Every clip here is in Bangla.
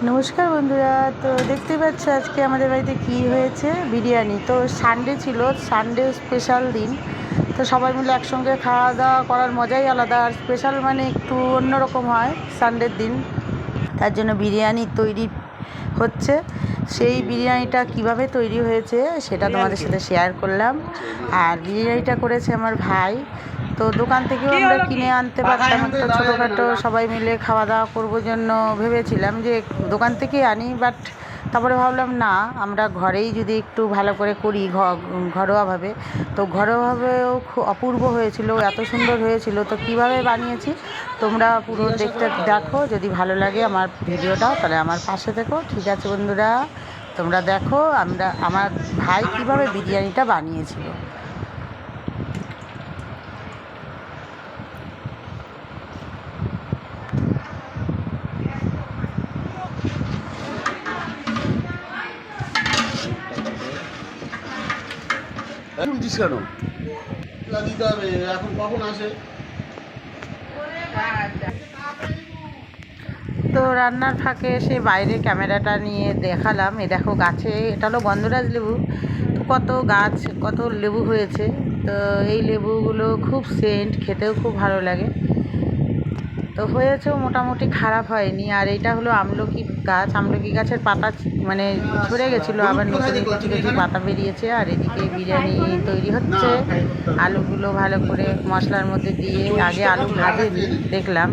নমস্কার বন্ধুরা। তো দেখতে পাচ্ছ আজকে আমাদের বাড়িতে কি হয়েছে, বিরিয়ানি। তো সানডে ছিল, সানডে স্পেশাল দিন। তো সবাই মিলে একসঙ্গে খাওয়া দাওয়া করার মজাই আলাদা, আর স্পেশাল মানে একটু অন্যরকম হয় সানডের দিন। তার জন্য বিরিয়ানি তৈরি হচ্ছে। সেই বিরিয়ানিটা কিভাবে তৈরি হয়েছে সেটা তোমাদের সাথে শেয়ার করলাম। আর বিরিয়ানিটা করেছে আমার ভাই। তো দোকান থেকেও আমরা কিনে আনতে পারতাম, একটা ছোটোখাটো সবাই মিলে খাওয়া দাওয়া করবো জন্য ভেবেছিলাম যে দোকান থেকেই আনি, বাট তারপরে ভাবলাম না, আমরা ঘরেই যদি একটু ভালো করে করি ঘরোয়াভাবে। তো ঘরোয়াভাবেও খুব অপূর্ব হয়েছিল, এত সুন্দর হয়েছিল। তো কীভাবে বানিয়েছি তোমরা পুরো দেখো, যদি ভালো লাগে আমার ভিডিওটা তাহলে আমার পাশে থেকো। ঠিক আছে বন্ধুরা, তোমরা দেখো আমার ভাই কীভাবে বিরিয়ানিটা বানিয়েছিল। শুনছিস কেন? দিতে হবে এখন, কখন আসে? তো রান্নার ফাঁকে এসে বাইরে ক্যামেরাটা নিয়ে দেখালাম, এ দেখো গাছে, এটা হলো গন্ধরাজ লেবু। তো কত গাছ, কত লেবু হয়েছে। তো এই লেবুগুলো খুব সেন্ট, খেতেও খুব ভালো লাগে। তো হয়েছেও মোটামুটি, খারাপ হয়নি। আর এটা হলো আমলকি গাছ, আমলকি গাছের পাতা মানে ঝরে গেছিলো, আবার নতুন কিছু কিছু পাতা বেরিয়েছে। আর এদিকে বিরিয়ানি তৈরি হচ্ছে। আলুগুলো ভালো করে মশলার মধ্যে দিয়ে, আগে আলু ভাজেনি দেখলাম।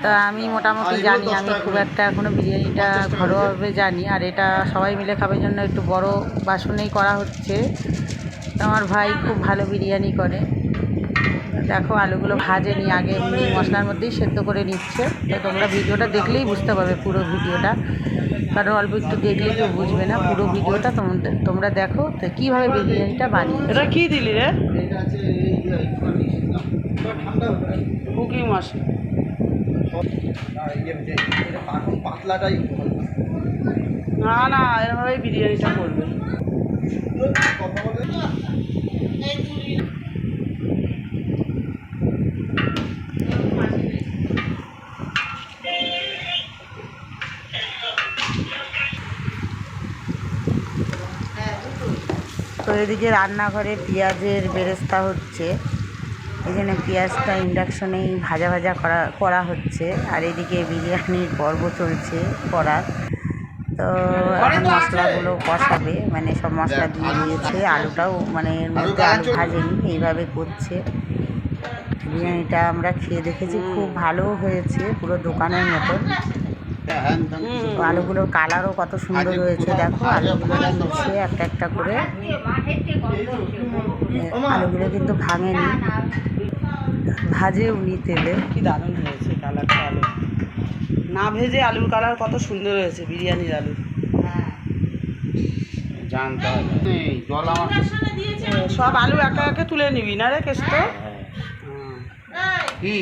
তা আমি মোটামুটি জানি, আমি খুব একটা এখনও বিরিয়ানিটা ঘরোয়াভাবে জানি। আর এটা সবাই মিলে খাবার জন্য একটু বড় বাসনেই করা হচ্ছে। তো আমার ভাই খুব ভালো বিরিয়ানি করে। দেখো আলুগুলো ভাজেনি, আগে এমনি মশলার মধ্যেই সেদ্ধ করে নিচ্ছে। তো তোমরা ভিডিওটা দেখলেই বুঝতে পারবে পুরো ভিডিওটা, কারণ অল্প একটু দেখলে কেউ বুঝবে না। পুরো ভিডিওটা তোমরা দেখো তো কীভাবে বিরিয়ানিটা বানিয়ে। এটা কি দিলি রে? কুকিং মশলা। পাতলাটাই না না, এরভাবেই বিরিয়ানিটা করবে। তো এদিকে রান্নাঘরে পেঁয়াজের বেরেস্তা হচ্ছে, এই জন্য পেঁয়াজটা ইন্ডাকশনেই ভাজা ভাজা করা হচ্ছে। আর এদিকে বিরিয়ানির পর্ব চলছে করার। তো এখন মশলাগুলো কষাবে, মানে সব মশলা দিয়ে দিয়েছে, আলুটাও মানে এর মধ্যে আলু ভাজেনি, এইভাবে করছে। বিরিয়ানিটা আমরা খেয়ে দেখেছি, খুব ভালো হয়েছে, পুরো দোকানের মতন। আলুগুলোর কালারও কত সুন্দর হয়েছে, দেখো আলুগুলো নিচ্ছে একটা একটা করে। আলুগুলো কিন্তু ভাঙেনি, ভাজেও নি তেলে। কি দারুণ হয়েছে কালারটা, আলু না ভেজে আলুর কালার কত সুন্দর হয়েছে বিরিয়ানির আলু। জানতে হবে জল আমার সব আলু একা একা তুলে নিবি না রে কেষ্ট? কি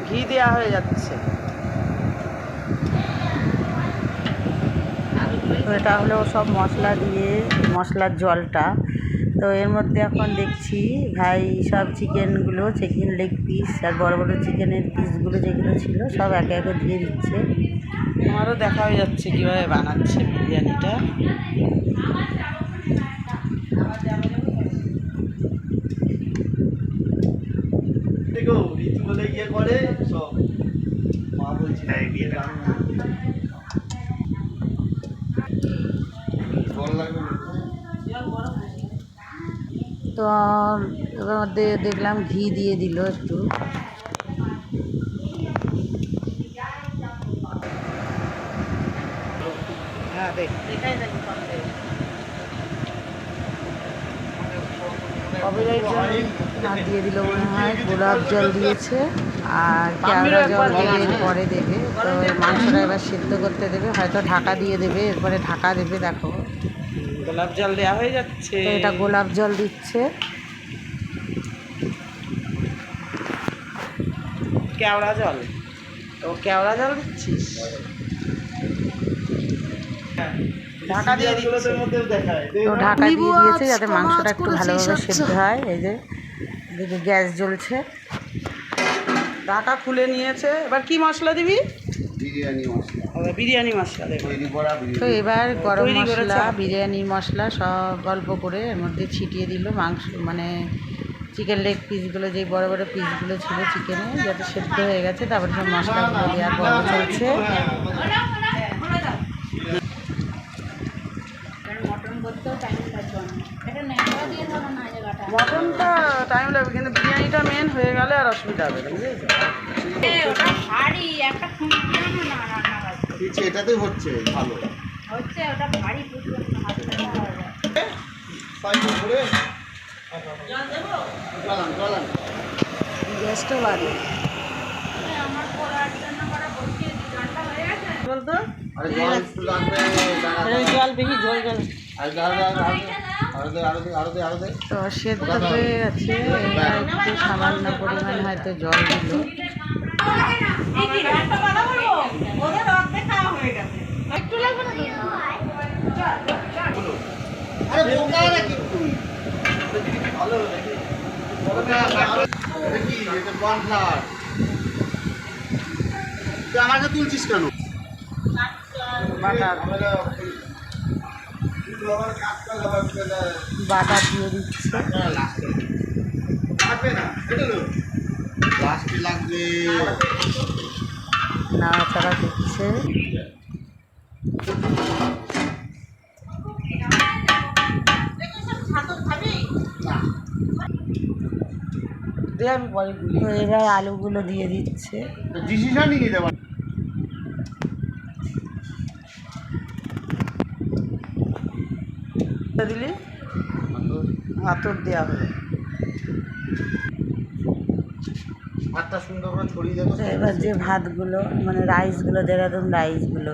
ঘি দেওয়া হয়ে যাচ্ছে। তো এটা হলো সব মশলা দিয়ে, মশলার জলটা। তো এর মধ্যে এখন দেখছি ভাই সব চিকেন লেগ পিস আর বড় বড় চিকেনের পিসগুলো যেগুলো ছিল সব একে একে দিয়ে দিচ্ছে। আমারও দেখা হয়ে যাচ্ছে কীভাবে বানাচ্ছে বিরিয়ানিটা। ঋতু বলে ইয়ে করে সব মা বলছি না বিয়েটা তো এবার মধ্যে দেখলাম ঘি দিয়ে দিল একটু। হ্যাঁ দেখ, আর দিয়ে দিল মনে হয় গোলাপ জল দিয়েছে, আর কেওড়া জল দেবে, এরপরে দেবে। তো মাংসটা এবার সিদ্ধ করতে দেবে, হয়তো ঢাকা দিয়ে দেবে, এরপরে ঢাকা দেবে। দেখো গোলাপ জল দেওয়া হয়ে যাচ্ছে। তো এটা গোলাপ জল দিচ্ছে। কেওড়া জল, তো কেওড়া জল দিচ্ছিস? ঢাকা দিয়ে দিচ্ছে। তো ঢাকা দিয়ে দিয়েছে যাতে মাংসটা একটু ভালোভাবে সিদ্ধ হয়। এই যে এদিকে গ্যাস জ্বলছে। ঢাকা খুলে নিয়েছে। এবার কি মশলা দিবি? বিরিয়ানি মশলা আবার বিরিয়ানি মশলা দেবে। তৈরি করা তো বিরিয়ানি। এবার গরম তৈরি করেছে মশলা আমাকে। বিরিয়ানি মশলা সব অল্প করে এর মধ্যে ছিটিয়ে দিল। মাংস মানে চিকেন লেগ পিসগুলো, যে বড় বড় পিসগুলো ছিল চিকেনে, যাতে সেদ্ধ হয়ে গেছে, তারপরে সব মশলাগুলো দেওয়ার পর্ব চলছে। মটনটা টাইম লাগবে, কিন্তু বিরিয়ানিটা মেন হয়ে গেলে আর অসুবিধা হবে না, বুঝেছো? পিছে এটাতেই হচ্ছে ভালো। চলান গ্যাসটা বাড়ি বলতো আরে জল একটু লাগবে, জল বেশি ঝোল জল। আরো দে। তো সেদ্ধ হয়ে গেছে, এবার একটু সামান্য পরিমাণ হয়তো জল দিল। আরে বোকা নাকি তুই? ভালো নাকি? কি এটা কর্নফ্লাওয়ার? তুই আমাকে তুলছিস কেন? বাটার বাটা দিয়ে দিচ্ছে। লাগবে না, এটা লো। লাস্টে লাগবে। নাড়াচাড়া দিচ্ছে। দিয়ে আমি পরে গুলি তো এবার আলুগুলো দিয়ে দিচ্ছে। ডিসিশনই নিতে পার। দিলি আতর দেওয়া হবে। ভাতটা সুন্দর করে ছড়িয়ে দেবো। তো এবার যে ভাতগুলো মানে রাইসগুলো, দেরাদুন রাইসগুলো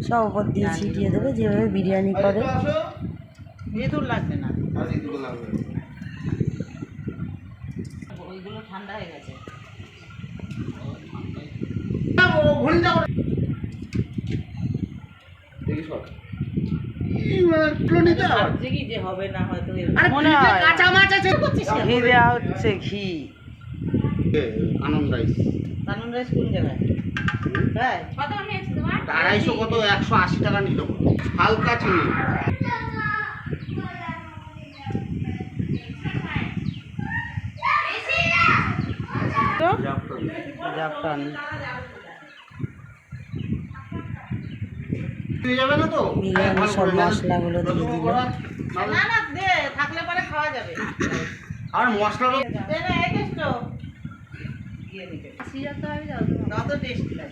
সব উপর দিয়ে ছিটিয়ে দেবে, যেভাবে বিরিয়ানি করে। ভেতর লাগবে না, আর এইটুকু লাগবে। ওইগুলো ঠান্ডা হয়ে গেছে। দেখি সব। নিতে আবার। কি যে হবে না হয়তো আরে মনে হয় কাঁচা মাছ আছে। ঘি দেওয়া হচ্ছে, ঘি। আনন্দ রাইস কানুন রাইস কোন জায়গায়? তাই 250 কত 180 টাকা নিল হালকা চিনি। জাপান তুই যাবে না তো? বিরিয়ানি সব মশলাগুলো দিয়ে দিল। না না দে, থাকলে পরে খাওয়া যাবে। আর মশলাটা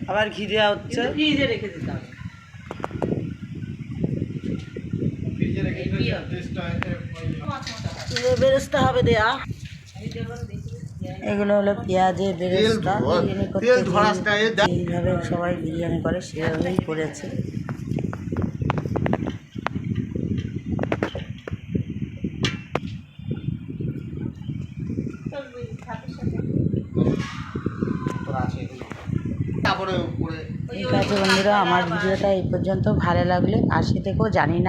আবার ঘি দেওয়া হচ্ছে, ফ্রিজে রেখে দিতে হবে। বেরেস্তা হবে দেয়া। এগুলো হলো পেঁয়াজের বেরেস্তা। ধোয়া- বিরিয়ানি করতে তেল ধরা style দেয়। এইভাবে সবাই বিরিয়ানি করে সেভাবেই করেছে। তারপরে উপরে ঠিক আছে বন্ধুরা, আমার ভিডিওটা এই পর্যন্ত। ভালো লাগলে পাশে থেকেও, জানি না